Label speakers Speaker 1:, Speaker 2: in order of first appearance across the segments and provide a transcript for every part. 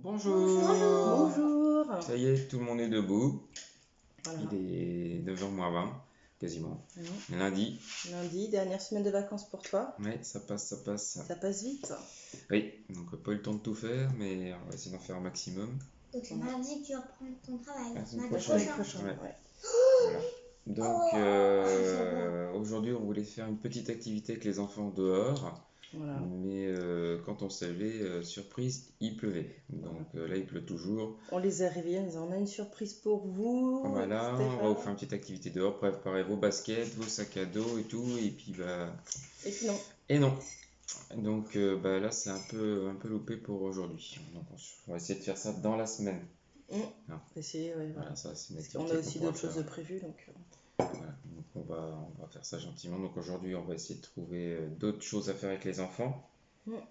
Speaker 1: Bonjour.
Speaker 2: Bonjour.
Speaker 1: Ça y est, tout le monde est debout.
Speaker 2: Voilà.
Speaker 1: Il est 9h moins 20, quasiment.
Speaker 2: Mmh.
Speaker 1: Lundi.
Speaker 2: Lundi, dernière semaine de vacances pour toi.
Speaker 1: Ouais, ça passe.
Speaker 2: Ça passe vite.
Speaker 1: Oui, donc pas eu le temps de tout faire, mais on va essayer d'en faire un maximum.
Speaker 3: Donc c'est mardi que tu reprends ton travail.
Speaker 1: La semaine
Speaker 3: Mardi
Speaker 1: prochaine.
Speaker 3: prochain.
Speaker 1: Ouais. Voilà. Donc aujourd'hui, on voulait faire une petite activité avec les enfants dehors.
Speaker 2: Voilà.
Speaker 1: Mais quand on s'est levé, surprise, il pleuvait. Donc là, il pleut toujours.
Speaker 2: On les a réveillés en disant on a une surprise pour vous.
Speaker 1: Voilà,
Speaker 2: etc.
Speaker 1: on va vous faire une petite activité dehors, préparer vos baskets, vos sacs à dos et tout, et puis
Speaker 2: Et puis non.
Speaker 1: et non. Donc là c'est un peu loupé pour aujourd'hui. Donc on va essayer de faire ça dans la semaine.
Speaker 2: Essayer, ouais,
Speaker 1: Voilà, ça c'est une
Speaker 2: parce
Speaker 1: activité
Speaker 2: qu'on a aussi
Speaker 1: qu'on pourra
Speaker 2: d'autres choses de
Speaker 1: faire.
Speaker 2: prévues, donc.
Speaker 1: Voilà, donc on va faire ça gentiment. Donc aujourd'hui on va essayer de trouver d'autres choses à faire avec les enfants. Voilà.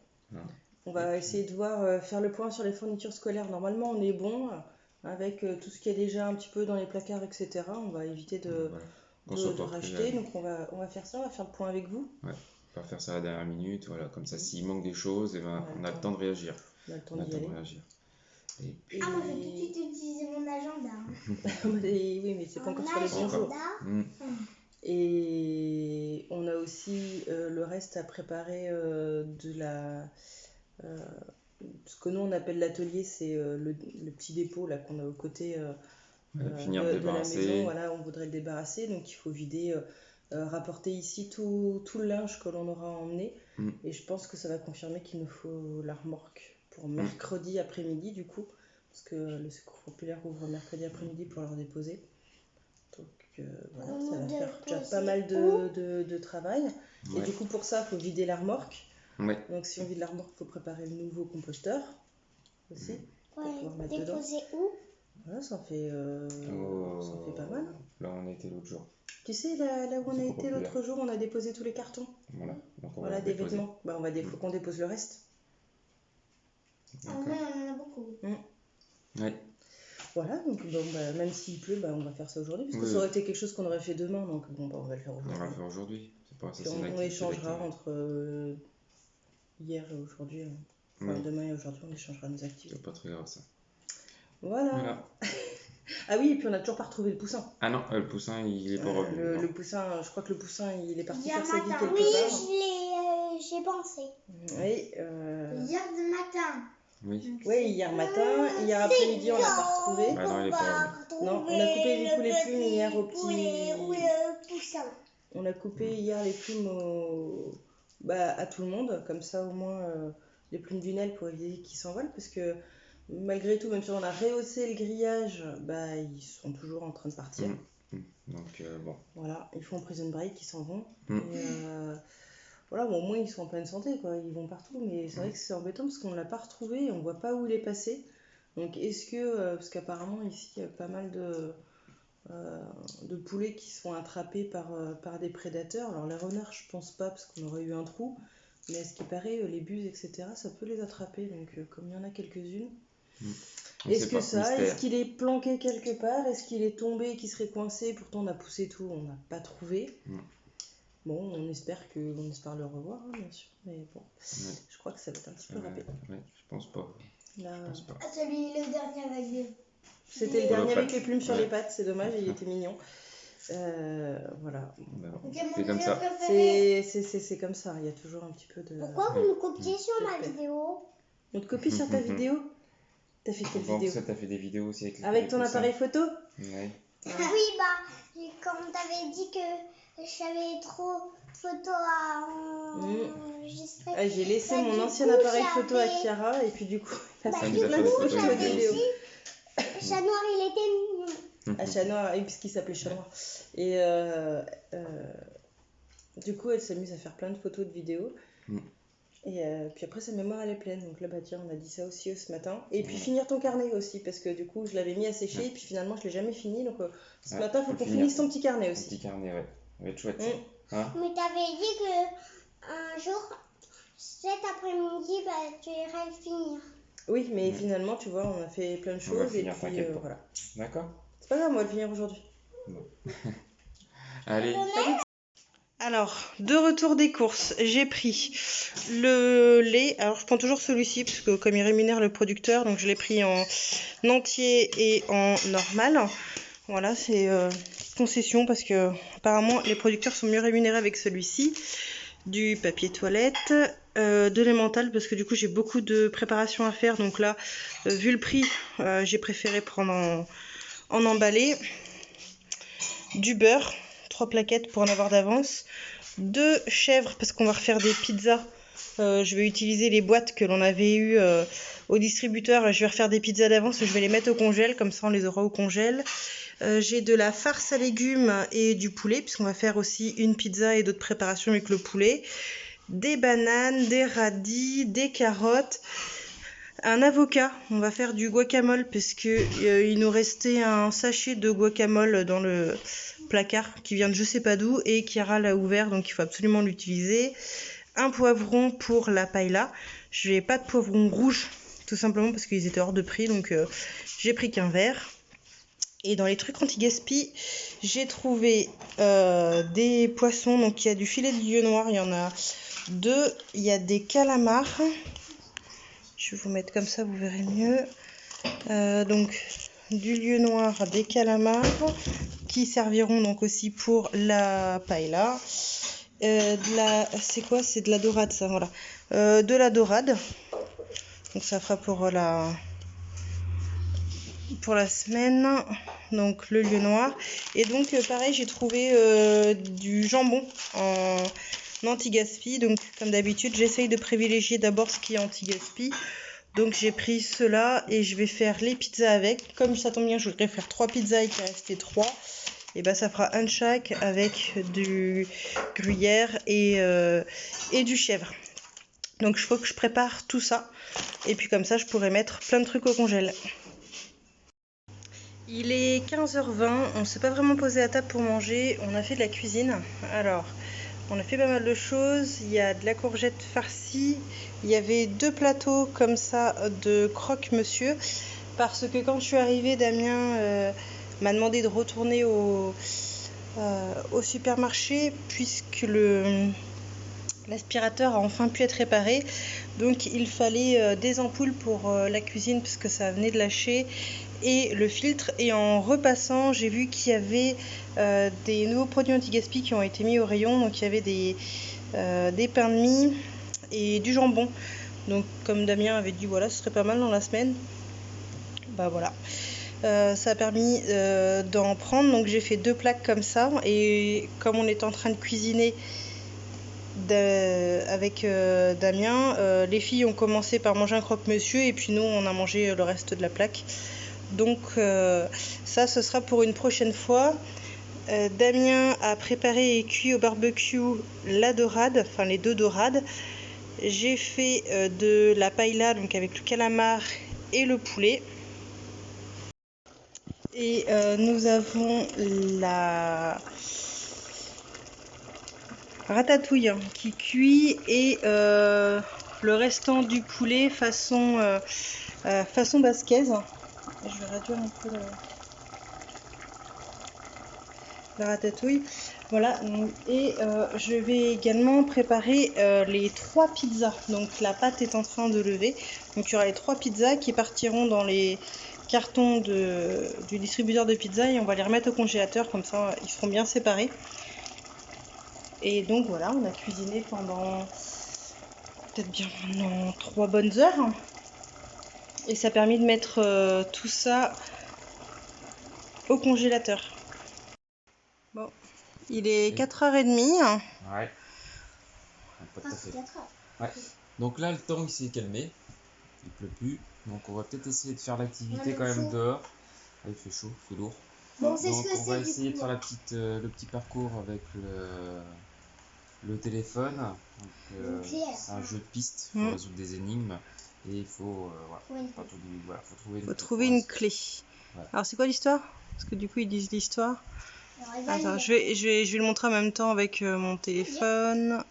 Speaker 2: On va essayer de voir, faire le point sur les fournitures scolaires. Normalement, on est bon avec tout ce qui est déjà un petit peu dans les placards, etc. On va éviter de racheter. Donc on va faire ça, on va faire le point avec vous.
Speaker 1: Ouais, on va faire ça à la dernière minute. Voilà, comme ça, s'il manque des choses, eh ben, on a le temps de réagir.
Speaker 2: On a le temps d'y aller.
Speaker 1: Et puis...
Speaker 3: Ah, moi je vais tout de suite utiliser mon agenda.
Speaker 2: Oui, mais c'est pas encore sur les bons jours. Et on a aussi le reste à préparer de la... ce que nous on appelle l'atelier, c'est le petit dépôt là qu'on a aux côtés
Speaker 1: finir
Speaker 2: de
Speaker 1: de
Speaker 2: la
Speaker 1: débarrasser.
Speaker 2: maison. Voilà, on voudrait le débarrasser, donc il faut vider, rapporter ici tout le linge que l'on aura emmené. Et je pense que ça va confirmer qu'il nous faut la remorque pour mercredi après-midi du coup, parce que le secours populaire ouvre mercredi après-midi pour leur déposer. Donc voilà, ça va faire déjà pas mal de travail. Et du coup pour ça, il faut vider la remorque. Donc si on vide la remorque, il faut préparer le nouveau composteur aussi. Pour pouvoir mettre dedans.
Speaker 3: Déposer où?
Speaker 2: Voilà, ça en fait pas mal.
Speaker 1: Là on a été l'autre jour.
Speaker 2: Tu sais, là où on a été l'autre jour, on a déposé tous les cartons.
Speaker 1: Voilà, donc on
Speaker 2: voilà
Speaker 1: va
Speaker 2: des
Speaker 1: déposer.
Speaker 2: vêtements. Faut qu'on dépose le reste.
Speaker 3: Ah ouais, on en a beaucoup.
Speaker 1: Ouais.
Speaker 2: Voilà, donc même s'il pleut, on va faire ça aujourd'hui, parce que ça aurait été quelque chose qu'on aurait fait demain, donc on va le faire aujourd'hui.
Speaker 1: On va le faire aujourd'hui. C'est pas ça,
Speaker 2: on échangera entre hier et aujourd'hui. Enfin, demain et aujourd'hui, on échangera nos activités.
Speaker 1: C'est pas très grave ça.
Speaker 2: Voilà. Ah oui, et puis on n'a toujours pas retrouvé le poussin.
Speaker 1: Ah non, le poussin il est pas revenu.
Speaker 2: Le poussin, je crois que le poussin il est parti faire sa vie quelque part.
Speaker 3: Oui, j'y ai pensé.
Speaker 2: Oui.
Speaker 3: Hier de matin.
Speaker 2: Oui, hier matin. Hier après-midi, on l'a pas retrouvé.
Speaker 1: Non, il est pas revenu.
Speaker 2: Non, on a coupé du coup les plumes hier au petit.
Speaker 3: Où le poussin.
Speaker 2: On a coupé hier les plumes à tout le monde, comme ça au moins les plumes du Nel pour éviter qu'ils s'envolent, parce que malgré tout, même si on a rehaussé le grillage, ils sont toujours en train de partir.
Speaker 1: Donc bon.
Speaker 2: Voilà, ils font prison break, ils s'en vont. Et, voilà, au moins ils sont en pleine santé, quoi. Ils vont partout, mais c'est vrai que c'est embêtant parce qu'on ne l'a pas retrouvé et on voit pas où il est passé. Donc est-ce que, parce qu'apparemment ici il y a pas mal de poulets qui sont attrapés par des prédateurs. Alors les renards, je pense pas parce qu'on aurait eu un trou, mais à ce qui paraît, les buses, etc., ça peut les attraper. Donc comme il y en a quelques-unes. Est-ce qu'il est planqué quelque part? Est-ce qu'il est tombé, qu'il serait coincé? Pourtant on a poussé tout, on n'a pas trouvé. Bon, on espère le revoir, hein, bien sûr, mais bon, je crois que ça va être un petit peu râpé.
Speaker 1: Je pense pas.
Speaker 3: Le dernier avec les...
Speaker 2: C'était le dernier avec les plumes sur les pattes, c'est dommage, il était mignon. Voilà.
Speaker 1: C'est comme ça.
Speaker 2: C'est comme ça, il y a toujours un petit peu de...
Speaker 3: Pourquoi vous me copiez sur ma vidéo?
Speaker 2: On te copie sur ta vidéo? T'as fait quelle vidéo?
Speaker 1: Ça, t'as fait des vidéos aussi
Speaker 2: avec ton appareil photo?
Speaker 3: Oui, quand t'avais dit que j'avais trop de photos à enregistrer.
Speaker 2: J'ai laissé mon ancien appareil photo à Chiara et puis du coup,
Speaker 3: du coup, j'avais dit Chat Noir, il était mignon.
Speaker 2: Chat Noir, oui, puisqu'il s'appelait Chat Noir. Et du coup, elle s'amuse à faire plein de photos, de vidéos. Et puis après, sa mémoire elle est pleine. Donc là, tiens, on a dit ça aussi ce matin. Et puis finir ton carnet aussi, parce que du coup, je l'avais mis à sécher et puis finalement, je l'ai jamais fini. Donc ce matin, il faut qu'on finisse ton petit carnet aussi.
Speaker 1: Petit carnet, ouais. Ça va être chouette.
Speaker 3: Mais t'avais dit que un jour, cet après-midi, tu irais le finir.
Speaker 2: Oui, mais finalement, tu vois, on a fait plein de choses et puis voilà.
Speaker 1: D'accord.
Speaker 2: C'est pas grave, on va le finir aujourd'hui.
Speaker 1: Bon. Allez.
Speaker 2: Salut. Alors, de retour des courses, j'ai pris le lait. Alors, je prends toujours celui-ci parce que comme il rémunère le producteur, donc je l'ai pris en entier et en normal. Voilà, c'est concession parce que apparemment les producteurs sont mieux rémunérés avec celui-ci. Du papier toilette, de l'emmental parce que du coup j'ai beaucoup de préparation à faire. Donc là, vu le prix, j'ai préféré prendre en emballé. Du beurre, 3 plaquettes pour en avoir d'avance. 2 chèvres parce qu'on va refaire des pizzas. Je vais utiliser les boîtes que l'on avait eues au distributeur. Je vais refaire des pizzas d'avance. Je vais les mettre au congèle, comme ça on les aura au congèle. J'ai de la farce à légumes et du poulet, puisqu'on va faire aussi une pizza et d'autres préparations avec le poulet. Des bananes, des radis, des carottes. Un avocat, on va faire du guacamole parce que il nous restait un sachet de guacamole dans le placard qui vient de je sais pas d'où et Chiara l'a ouvert, donc il faut absolument l'utiliser. Un poivron pour la paella. Je n'ai pas de poivron rouge tout simplement parce qu'ils étaient hors de prix, donc j'ai pris qu'un verre. Et dans les trucs anti-gaspi, j'ai trouvé des poissons. Donc il y a du filet de lieu noir, il y en a 2. Il y a des calamars. Je vais vous mettre comme ça, vous verrez mieux. Donc du lieu noir, des calamars qui serviront donc aussi pour la paella. C'est quoi? C'est de la dorade, ça, voilà. De la dorade. Donc ça fera pour la semaine. Donc le lieu noir. Et donc pareil, j'ai trouvé du jambon en anti-gaspi. Donc comme d'habitude, j'essaye de privilégier d'abord ce qui est anti-gaspi. Donc j'ai pris cela et je vais faire les pizzas avec. Comme ça tombe bien, je voudrais faire 3 pizzas et qu'il restait 3. Et ben ça fera un de chaque avec du gruyère et du chèvre. Donc il faut que je prépare tout ça. Et puis comme ça, je pourrai mettre plein de trucs au congèle. Il est 15h20, on ne s'est pas vraiment posé à table pour manger, on a fait de la cuisine. Alors, on a fait pas mal de choses, il y a de la courgette farcie, il y avait 2 plateaux comme ça de croque-monsieur, parce que quand je suis arrivée, Damien m'a demandé de retourner au supermarché, puisque l'aspirateur a enfin pu être réparé. Donc il fallait des ampoules pour la cuisine, puisque ça venait de lâcher, et le filtre. Et en repassant, j'ai vu qu'il y avait des nouveaux produits anti-gaspi qui ont été mis au rayon. Donc il y avait des pains de mie et du jambon. Donc comme Damien avait dit, voilà, ce serait pas mal dans la semaine. Bah voilà. Ça a permis d'en prendre. Donc j'ai fait 2 plaques comme ça. Et comme on est en train de cuisiner avec Damien, les filles ont commencé par manger un croque-monsieur et puis nous on a mangé le reste de la plaque. Donc ça, ce sera pour une prochaine fois. Damien a préparé et cuit au barbecue la dorade, enfin les 2 dorades. J'ai fait de la paella, donc avec le calamar et le poulet. Et nous avons la ratatouille qui cuit et le restant du poulet façon basquaise. Je vais réduire un peu la ratatouille. Voilà, et je vais également préparer les 3 pizzas. Donc la pâte est en train de lever. Donc il y aura les 3 pizzas qui partiront dans les cartons du distributeur de pizza et on va les remettre au congélateur, comme ça ils seront bien séparés. Et donc voilà, on a cuisiné pendant peut-être bien maintenant 3 bonnes heures. Et ça a permis de mettre tout ça au congélateur. Bon, il est 4h30.
Speaker 1: Ouais. Pas tout à fait.
Speaker 3: 4 heures.
Speaker 1: Ouais.
Speaker 4: Donc là, le temps il s'est calmé, il pleut plus, donc on va peut-être essayer de faire l'activité
Speaker 3: Ouais,
Speaker 4: quand même
Speaker 3: chaud.
Speaker 4: dehors. Ah, il fait chaud, il fait lourd.
Speaker 3: Bon, c'est
Speaker 4: Donc
Speaker 3: ce que
Speaker 4: on va
Speaker 3: c'est du
Speaker 4: essayer de
Speaker 3: coup.
Speaker 4: faire le petit parcours avec le téléphone. Donc, c'est un jeu de piste, il faut résoudre des énigmes et il faut, faut trouver une
Speaker 2: clé.
Speaker 4: Voilà.
Speaker 2: Alors c'est quoi l'histoire? Parce que du coup ils disent l'histoire. Attends, je vais le montrer en même temps avec mon téléphone.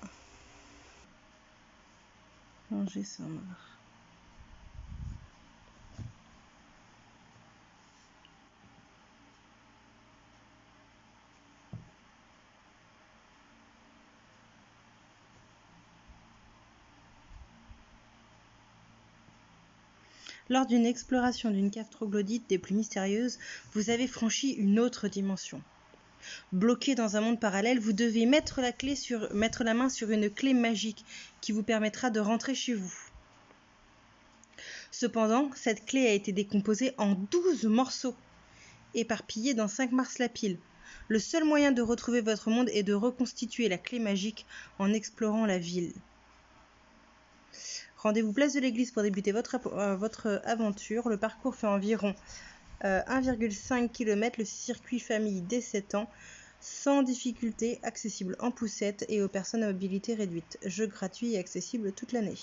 Speaker 2: Manger ça marche. Lors d'une exploration d'une cave troglodyte des plus mystérieuses, vous avez franchi une autre dimension. Bloqué dans un monde parallèle, vous devez mettre la main sur une clé magique qui vous permettra de rentrer chez vous. Cependant, cette clé a été décomposée en 12 morceaux, éparpillés dans 5 marslapiles. Le seul moyen de retrouver votre monde est de reconstituer la clé magique en explorant la ville. Rendez-vous place de l'église pour débuter votre aventure. Le parcours fait environ 1,5 km, le circuit famille dès 7 ans, sans difficulté, accessible en poussette et aux personnes à mobilité réduite. Jeu gratuit et accessible toute l'année.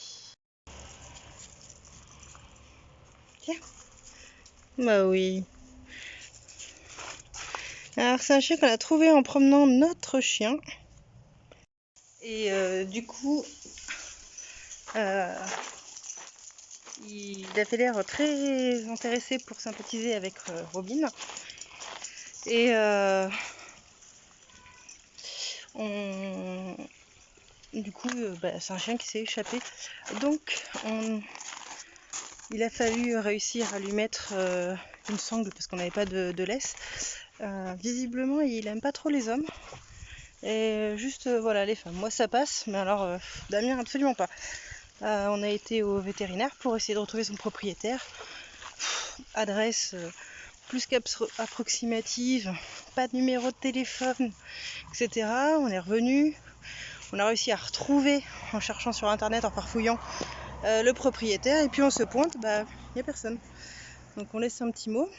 Speaker 2: Tiens. Bah oui. Alors c'est un chien qu'on a trouvé en promenant notre chien. Et du coup, il avait l'air très intéressé pour sympathiser avec Robin. Et du coup, c'est un chien qui s'est échappé. Donc, il a fallu réussir à lui mettre une sangle parce qu'on n'avait pas de laisse. Visiblement, il aime pas trop les hommes. Et juste, voilà, les femmes. Moi, ça passe, mais alors, Damien, absolument pas. On a été au vétérinaire pour essayer de retrouver son propriétaire. Adresse plus qu'approximative, pas de numéro de téléphone, etc. On est revenu. On a réussi à retrouver, en cherchant sur internet, en farfouillant, le propriétaire. Et puis on se pointe, il n'y a personne. Donc on laisse un petit mot,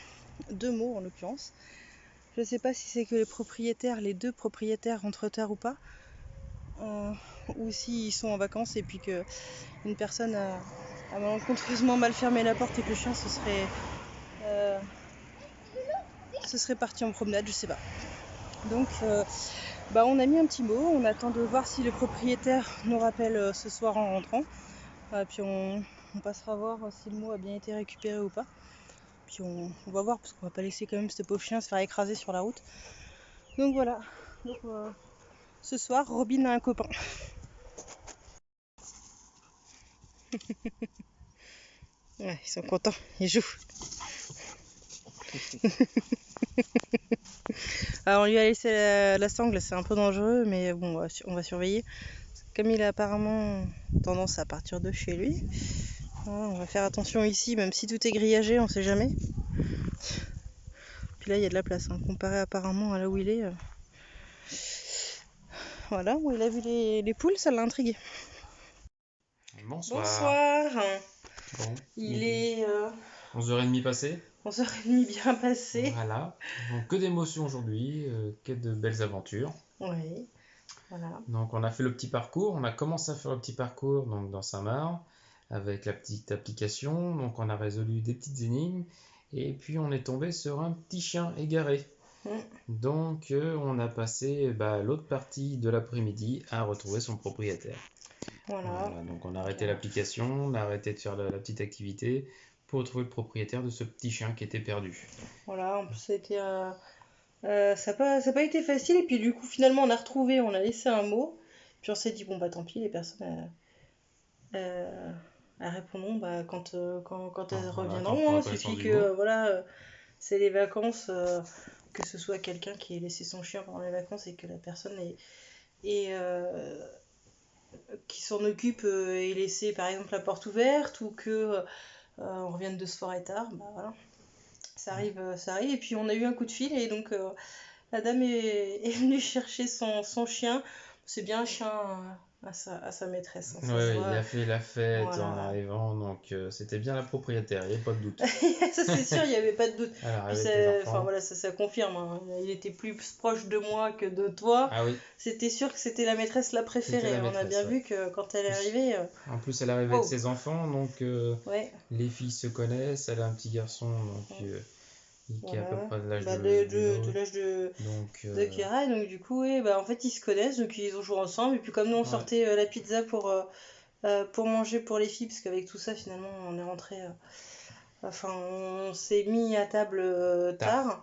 Speaker 2: 2 mots en l'occurrence. Je ne sais pas si c'est que les 2 propriétaires rentrent tard ou pas. Ou s'ils sont en vacances et puis qu'une personne a malencontreusement mal fermé la porte et que le chien se serait parti en promenade, je sais pas. Donc on a mis un petit mot, on attend de voir si le propriétaire nous rappelle ce soir en rentrant. Puis on passera voir si le mot a bien été récupéré ou pas. Puis on va voir parce qu'on va pas laisser quand même ce pauvre chien se faire écraser sur la route. Donc voilà. Donc, ce soir, Robin a un copain. Ouais, ils sont contents, ils jouent. Alors on lui a laissé la sangle, c'est un peu dangereux, mais bon, on va surveiller. Comme il a apparemment tendance à partir de chez lui, on va faire attention ici, même si tout est grillagé, on sait jamais. Puis là, il y a de la place, comparé apparemment à là où il est. Voilà, où il a vu les poules, ça l'a intrigué.
Speaker 4: Bonsoir.
Speaker 2: Bon, il est
Speaker 4: 11h30 passé.
Speaker 2: 11h30 bien passé.
Speaker 4: Voilà. Donc que d'émotions aujourd'hui, que de belles aventures.
Speaker 2: Oui. Voilà.
Speaker 4: Donc on a fait le petit parcours, on a commencé à faire le petit parcours donc dans Saint-Marc avec la petite application. Donc on a résolu des petites énigmes et puis on est tombé sur un petit chien égaré. Donc on a passé l'autre partie de l'après-midi à retrouver son propriétaire. Voilà, donc on a arrêté l'application, on a arrêté de faire la petite activité pour retrouver le propriétaire de ce petit chien qui était perdu.
Speaker 2: Voilà, en plus ça n'a pas été facile, et puis du coup finalement on a retrouvé, on a laissé un mot, puis on s'est dit tant pis, les personnes répondront quand elles reviendront, il suffit que c'est les vacances, que ce soit quelqu'un qui ait laissé son chien pendant les vacances et que la personne qui s'en occupe ait laissé par exemple la porte ouverte, ou que on revienne de soirée tard, voilà. Ça arrive, et puis on a eu un coup de fil, et donc la dame est venue chercher son chien. C'est bien un chien à sa maîtresse.
Speaker 4: Oui, il a fait la fête en arrivant, donc c'était bien la propriétaire, il n'y avait pas de doute.
Speaker 2: Ça c'est sûr, il n'y avait pas de doute. Puis ça confirme, il était plus proche de moi que de toi.
Speaker 4: Ah oui.
Speaker 2: C'était sûr que c'était la maîtresse la préférée. On a bien vu que quand elle est arrivée...
Speaker 4: En plus elle arrivait avec ses enfants, donc les filles se connaissent, elle a un petit garçon, donc... qui est à peu près de l'âge
Speaker 2: de Kira, et donc du coup en fait ils se connaissent, donc ils ont joué ensemble, et puis comme nous on sortait la pizza pour manger pour les filles, parce qu'avec tout ça finalement on est rentré on s'est mis à table tard.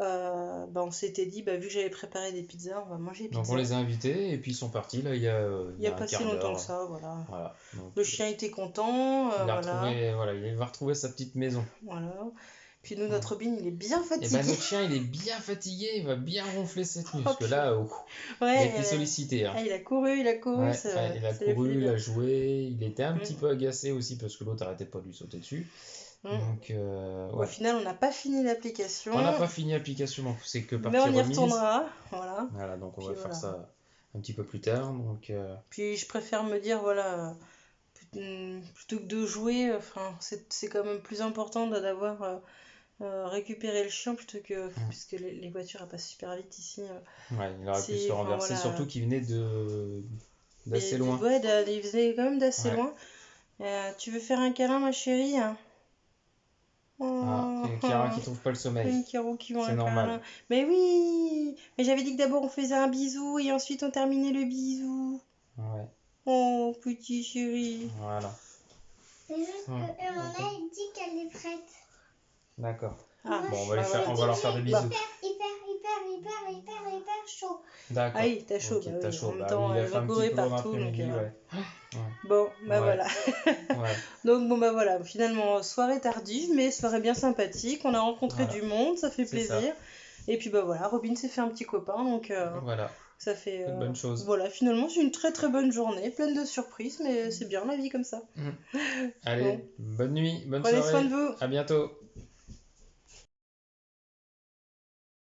Speaker 2: on s'était dit, vu que j'avais préparé des pizzas, on va manger des pizzas.
Speaker 4: Donc on les a invités et puis ils sont partis là il y a
Speaker 2: pas si longtemps que ça, voilà.
Speaker 4: Donc,
Speaker 2: le chien était content,
Speaker 4: il va retrouver sa petite maison.
Speaker 2: Voilà. Puis nous, notre Robin, il est bien fatigué.
Speaker 4: Et notre chien, il est bien fatigué, il va bien ronfler cette nuit, parce que là, il a été sollicité. Hein.
Speaker 2: Il a couru,
Speaker 4: il a couru, il a joué, il était un petit peu agacé aussi, parce que l'autre arrêtait pas de lui sauter dessus. Donc,
Speaker 2: Au final, on n'a pas fini l'application.
Speaker 4: On n'a pas fini l'application, donc c'est que partie
Speaker 2: remise. Mais on y
Speaker 4: remise.
Speaker 2: Retournera,
Speaker 4: voilà. Donc on va faire ça un petit peu plus tard. Donc,
Speaker 2: Puis je préfère me dire, plutôt que de jouer, c'est quand même plus important d'avoir récupéré le chien plutôt que... Puisque les voitures passent super vite ici.
Speaker 4: Il aurait pu se renverser, surtout qu'il venait d'assez loin.
Speaker 2: Il venait quand même d'assez loin. Tu veux faire un câlin, ma chérie?
Speaker 4: Et Chiara qui trouve pas le sommeil.
Speaker 2: C'est
Speaker 4: normal.
Speaker 2: Mais oui, mais j'avais dit que d'abord on faisait un bisou et ensuite on terminait le bisou.
Speaker 4: Ouais.
Speaker 2: Oh, petit chéri.
Speaker 4: Voilà.
Speaker 3: C'est juste que on a dit qu'elle est prête.
Speaker 4: D'accord. Bon, on va leur faire des bisous.
Speaker 3: Hyper chaud.
Speaker 4: D'accord.
Speaker 2: Ah oui, t'as chaud.
Speaker 4: Okay, t'as chaud.
Speaker 2: En même temps, elle va courir partout. Bon,
Speaker 4: voilà.
Speaker 2: Donc, voilà. Finalement, soirée tardive, mais soirée bien sympathique. On a rencontré du monde, ça fait plaisir. Ça. Et puis, Robin s'est fait un petit copain. Donc,
Speaker 4: voilà.
Speaker 2: Ça fait.
Speaker 4: Une bonne chose.
Speaker 2: Voilà, finalement, c'est une très très bonne journée, pleine de surprises, mais c'est bien la vie comme ça.
Speaker 4: Allez, bonne nuit, bonne
Speaker 2: soirée.
Speaker 4: Prenez
Speaker 2: soin de vous.
Speaker 4: À bientôt.